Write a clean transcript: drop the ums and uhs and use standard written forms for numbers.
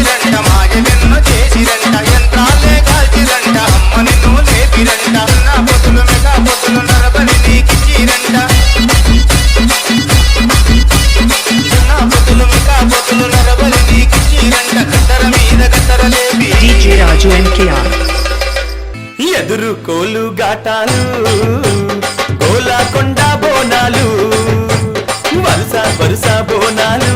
కాల్చిరంట మాయలెన్నో చేసిరంట యంత్రాలే కాల్చిరంట అమ్మ నిన్ను లేపిరంట నా పొతులు మెగా పొతులు నరబలి నీకిచ్చిరంట నా పొతులు మెగా పొతులు నరబలి నీకిచ్చిరంట గద్దర మీద గద్దర లేపి DJ Raju NKR ఎదురు కోలు గాటాలు గోలాకొండ బోనాలు వరుస వరుస బోనాలు